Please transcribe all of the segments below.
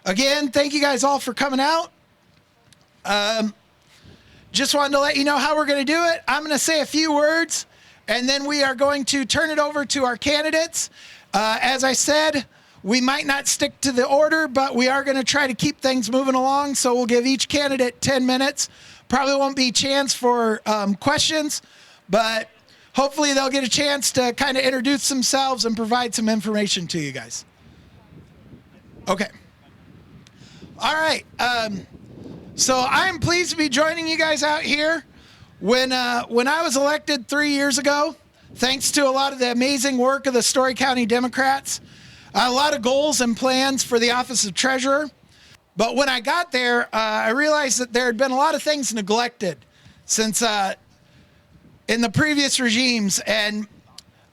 Again, thank you guys all for coming out. Just wanted to let you know how we're going to do it. I'm going to say a few words, and then we are going to turn it over to our candidates. As I said, we might not stick to the order, but we are going to try to keep things moving along. So we'll give each candidate 10 minutes. Probably won't be a chance for questions, but hopefully they'll get a chance to kind of introduce themselves and provide some information to you guys. Okay. All right. So I'm pleased to be joining you guys out here. When I was elected 3 years ago, thanks to a lot of the amazing work of the Story County Democrats, a lot of goals and plans for the office of treasurer. But when I got there, I realized that there had been a lot of things neglected since in the previous regimes. And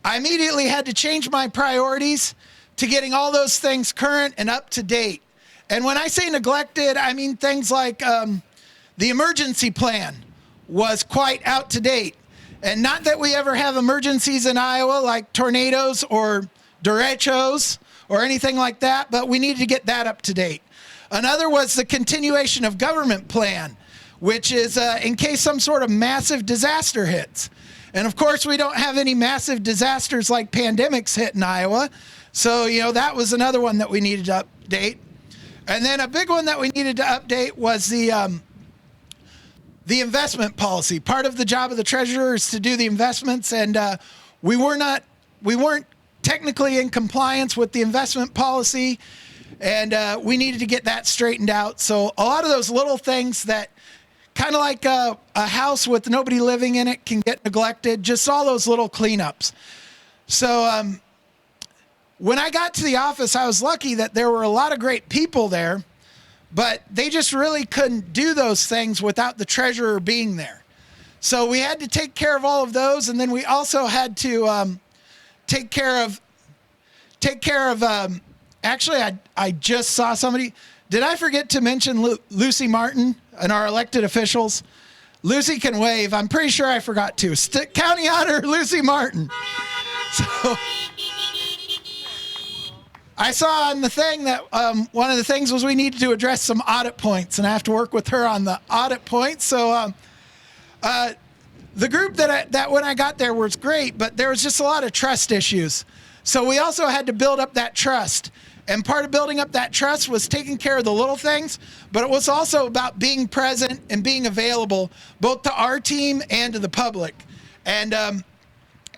I immediately had to change my priorities to getting all those things current and up to date. And when I say neglected, I mean things like the emergency plan was quite out to date. And not that we ever have emergencies in Iowa like tornadoes or derechos or anything like that, but we needed to get that up to date. Another was the continuation of government plan, which is in case some sort of massive disaster hits. And of course, we don't have any massive disasters like pandemics hit in Iowa. So, that was another one that we needed to update. And then a big one that we needed to update was the investment policy. Part of the job of the treasurer is to do the investments, and we weren't technically in compliance with the investment policy, and we needed to get that straightened out. So a lot of those little things that kind of like a house with nobody living in it can get neglected, just all those little cleanups. So when I got to the office, I was lucky that there were a lot of great people there, but they just really couldn't do those things without the treasurer being there. So we had to take care of all of those, and then we also had to take care of. Actually, I just saw somebody. Did I forget to mention Lucy Martin and our elected officials? Lucy can wave. I'm pretty sure I forgot to. County Auditor Lucy Martin. So I saw on the thing that one of the things was we needed to address some audit points, and I have to work with her on the audit points. So the group that when I got there was great, but there was just a lot of trust issues. So we also had to build up that trust. And part of building up that trust was taking care of the little things, but it was also about being present and being available both to our team and to the public. And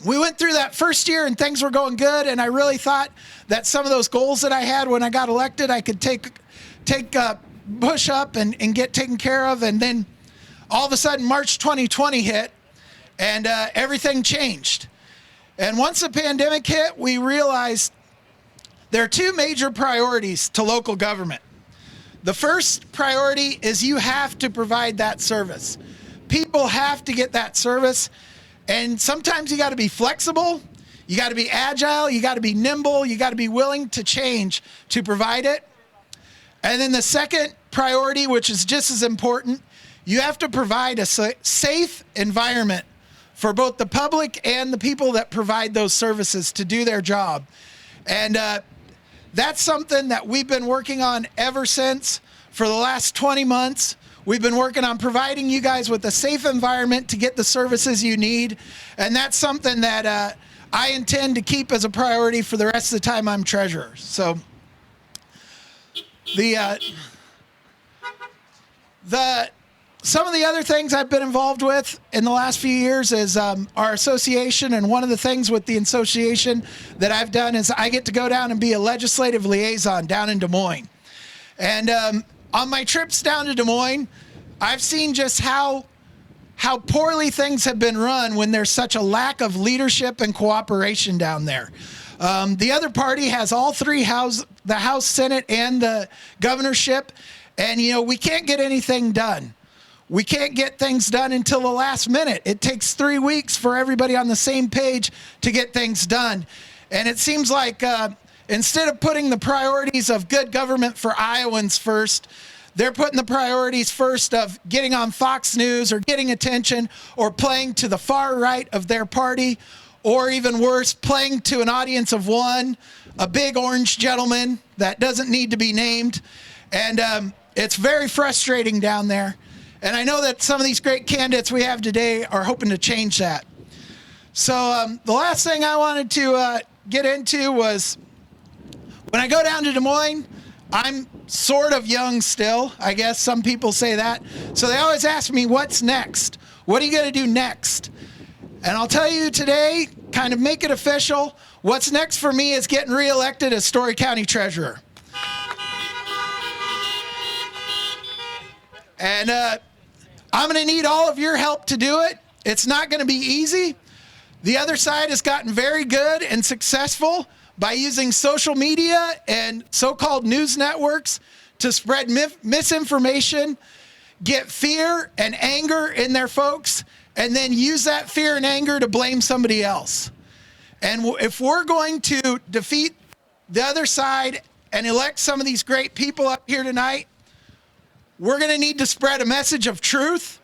we went through that first year and things were going good, and I really thought that some of those goals that I had when I got elected, I could push up and get taken care of. And then all of a sudden, March 2020 hit, and everything changed. And once the pandemic hit, we realized there are two major priorities to local government. The first priority is you have to provide that service. People have to get that service. And sometimes you got to be flexible, you got to be agile, you got to be nimble, you got to be willing to change to provide it. And then the second priority, which is just as important, you have to provide a safe environment for both the public and the people that provide those services to do their job. And that's something that we've been working on ever since. For the last 20 months, we've been working on providing you guys with a safe environment to get the services you need. And that's something that I intend to keep as a priority for the rest of the time I'm treasurer. So some of the other things I've been involved with in the last few years is our association. And one of the things with the association that I've done is I get to go down and be a legislative liaison down in Des Moines. And on my trips down to Des Moines, I've seen just how poorly things have been run when there's such a lack of leadership and cooperation down there. The other party has all three houses, the House, Senate, and the governorship. And, we can't get anything done. We can't get things done until the last minute. It takes 3 weeks for everybody on the same page to get things done. And it seems like instead of putting the priorities of good government for Iowans first, they're putting the priorities first of getting on Fox News or getting attention or playing to the far right of their party, or even worse, playing to an audience of one, a big orange gentleman that doesn't need to be named. And it's very frustrating down there. And I know that some of these great candidates we have today are hoping to change that. So the last thing I wanted to get into was when I go down to Des Moines, I'm sort of young still. I guess some people say that. So they always ask me, what's next? What are you going to do next? And I'll tell you today, kind of make it official, what's next for me is getting reelected as Story County Treasurer. And I'm going to need all of your help to do it. It's not going to be easy. The other side has gotten very good and successful by using social media and so-called news networks to spread misinformation, get fear and anger in their folks, and then use that fear and anger to blame somebody else. And if we're going to defeat the other side and elect some of these great people up here tonight, we're going to need to spread a message of truth,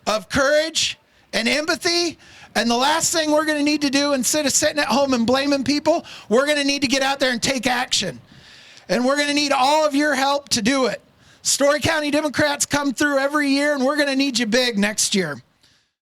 of courage, and empathy. And the last thing we're going to need to do, instead of sitting at home and blaming people, we're going to need to get out there and take action. And we're going to need all of your help to do it. Story County Democrats come through every year, and we're going to need you big next year.